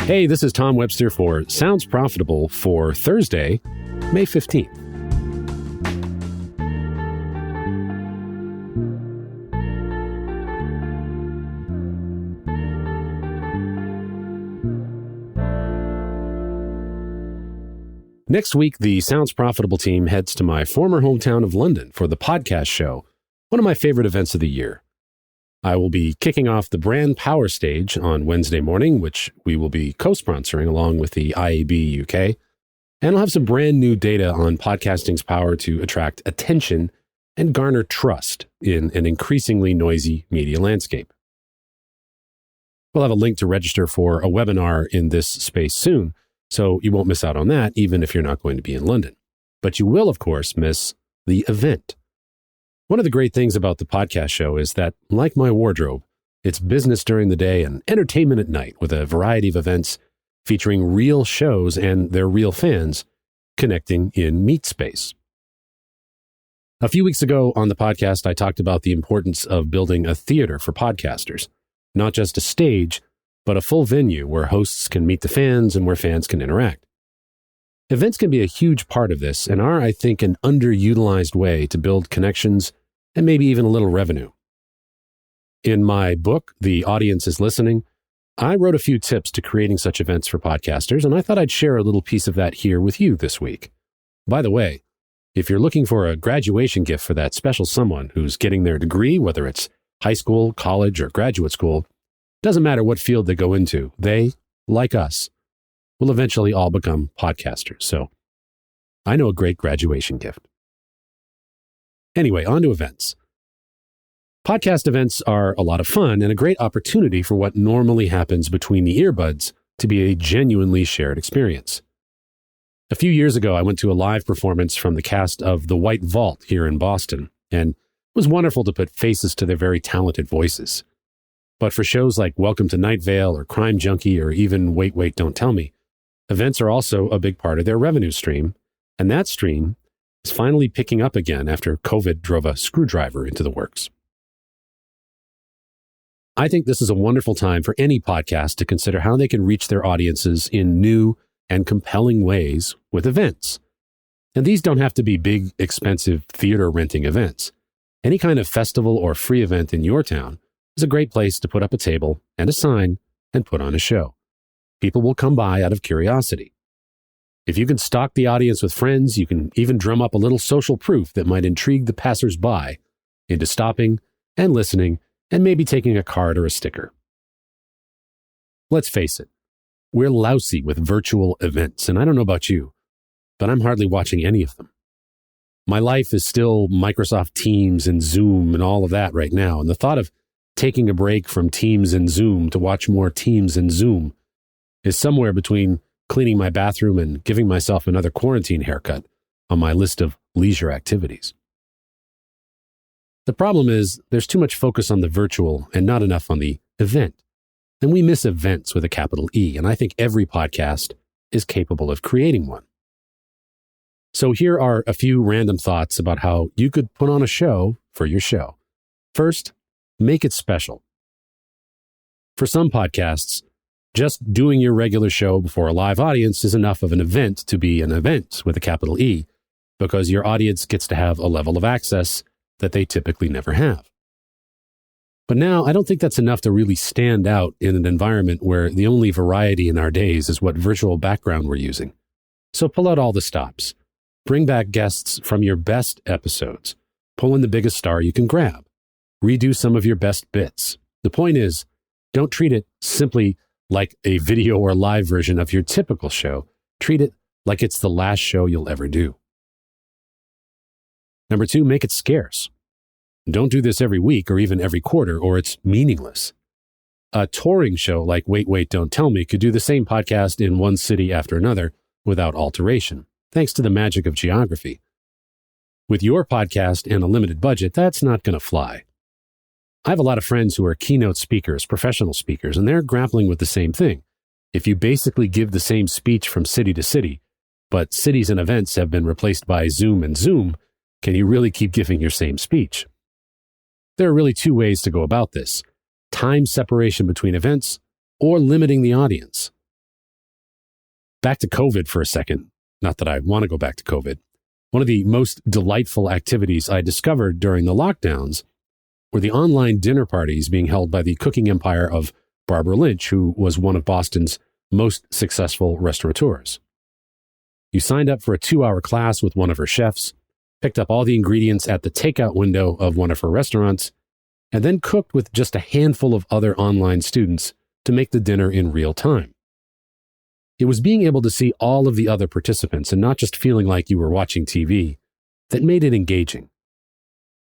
Hey, this is Tom Webster for Sounds Profitable for Thursday, May 15th. Next week, the Sounds Profitable team heads to my former hometown of London for the podcast show, one of my favorite events of the year. I will be kicking off the Brand Power Stage on Wednesday morning, which we will be co-sponsoring along with the IAB UK, and I'll have some brand new data on podcasting's power to attract attention and garner trust in an increasingly noisy media landscape. We'll have a link to register for a webinar in this space soon, so you won't miss out on that, even if you're not going to be in London. But you will, of course, miss the event. One of the great things about the podcast show is that, like my wardrobe, it's business during the day and entertainment at night with a variety of events featuring real shows and their real fans connecting in meet space. A few weeks ago on the podcast, I talked about the importance of building a theater for podcasters, not just a stage, but a full venue where hosts can meet the fans and where fans can interact. Events can be a huge part of this and are, I think, an underutilized way to build connections and maybe even a little revenue. In my book, The Audience is Listening, I wrote a few tips to creating such events for podcasters, and I thought I'd share a little piece of that here with you this week. By the way, if you're looking for a graduation gift for that special someone who's getting their degree, whether it's high school, college, or graduate school, doesn't matter what field they go into, they, like us, will eventually all become podcasters. So I know a great graduation gift. Anyway, on to events. Podcast events are a lot of fun and a great opportunity for what normally happens between the earbuds to be a genuinely shared experience. A few years ago, I went to a live performance from the cast of The White Vault here in Boston, and it was wonderful to put faces to their very talented voices. But for shows like Welcome to Night Vale or Crime Junkie or even Wait, Wait, Don't Tell Me, events are also a big part of their revenue stream, and that stream is finally picking up again after COVID drove a screwdriver into the works. I think this is a wonderful time for any podcast to consider how they can reach their audiences in new and compelling ways with events. And these don't have to be big, expensive theater renting events. Any kind of festival or free event in your town is a great place to put up a table and a sign and put on a show. People will come by out of curiosity. If you can stock the audience with friends, you can even drum up a little social proof that might intrigue the passersby into stopping and listening and maybe taking a card or a sticker. Let's face it, we're lousy with virtual events, and I don't know about you, but I'm hardly watching any of them. My life is still Microsoft Teams and Zoom and all of that right now, and the thought of taking a break from Teams and Zoom to watch more Teams and Zoom is somewhere between cleaning my bathroom and giving myself another quarantine haircut on my list of leisure activities. The problem is there's too much focus on the virtual and not enough on the event. And we miss events with a capital E, and I think every podcast is capable of creating one. So here are a few random thoughts about how you could put on a show for your show. First, make it special. For some podcasts, just doing your regular show before a live audience is enough of an event to be an event with a capital E, because your audience gets to have a level of access that they typically never have. But now, I don't think that's enough to really stand out in an environment where the only variety in our days is what virtual background we're using. So pull out all the stops. Bring back guests from your best episodes. Pull in the biggest star you can grab. Redo some of your best bits. The point is, don't treat it simply like a video or live version of your typical show. Treat it like it's the last show you'll ever do. Number 2, make it scarce. Don't do this every week or even every quarter, or it's meaningless. A touring show like Wait, Wait, Don't Tell Me could do the same podcast in one city after another without alteration, thanks to the magic of geography. With your podcast and a limited budget, that's not going to fly. I have a lot of friends who are keynote speakers, professional speakers, and they're grappling with the same thing. If you basically give the same speech from city to city, but cities and events have been replaced by Zoom and Zoom, can you really keep giving your same speech? There are really 2 ways to go about this: time separation between events or limiting the audience. Back to COVID for a second. Not that I want to go back to COVID. One of the most delightful activities I discovered during the lockdowns were the online dinner parties being held by the cooking empire of Barbara Lynch, who was one of Boston's most successful restaurateurs. You signed up for a 2-hour class with one of her chefs, picked up all the ingredients at the takeout window of one of her restaurants, and then cooked with just a handful of other online students to make the dinner in real time. It was being able to see all of the other participants and not just feeling like you were watching TV that made it engaging.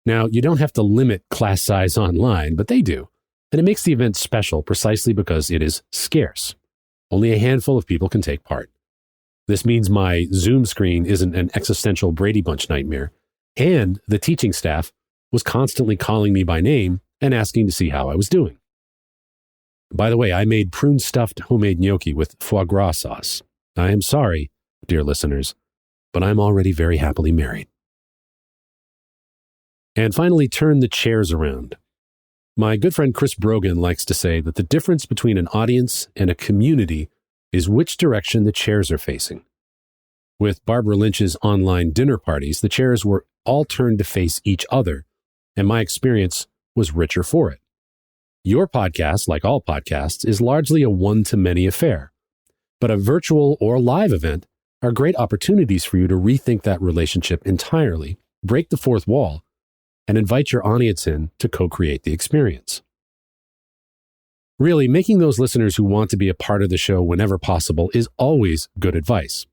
Now, you don't have to limit class size online, but they do, and it makes the event special precisely because it is scarce. Only a handful of people can take part. This means my Zoom screen isn't an existential Brady Bunch nightmare, and the teaching staff was constantly calling me by name and asking to see how I was doing. By the way, I made prune-stuffed homemade gnocchi with foie gras sauce. I am sorry, dear listeners, but I'm already very happily married. And finally, turn the chairs around. My good friend Chris Brogan likes to say that the difference between an audience and a community is which direction the chairs are facing. With Barbara Lynch's online dinner parties, the chairs were all turned to face each other, and my experience was richer for it. Your podcast, like all podcasts, is largely a one-to-many affair, but a virtual or live event are great opportunities for you to rethink that relationship entirely, break the fourth wall, and invite your audience in to co-create the experience. Really, making those listeners who want to be a part of the show whenever possible is always good advice,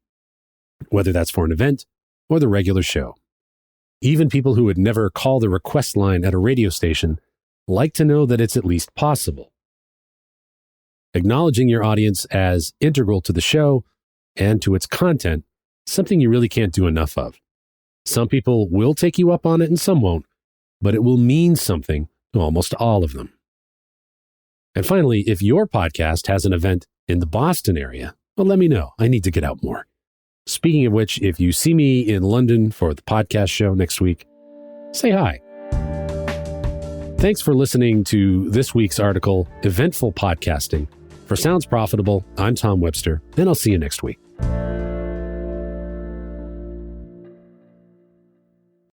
whether that's for an event or the regular show. Even people who would never call the request line at a radio station like to know that it's at least possible. Acknowledging your audience as integral to the show and to its content is something you really can't do enough of. Some people will take you up on it and some won't, but it will mean something to almost all of them. And finally, if your podcast has an event in the Boston area, well, let me know. I need to get out more. Speaking of which, if you see me in London for the podcast show next week, say hi. Thanks for listening to this week's article, Eventful Podcasting. For Sounds Profitable, I'm Tom Webster, and I'll see you next week.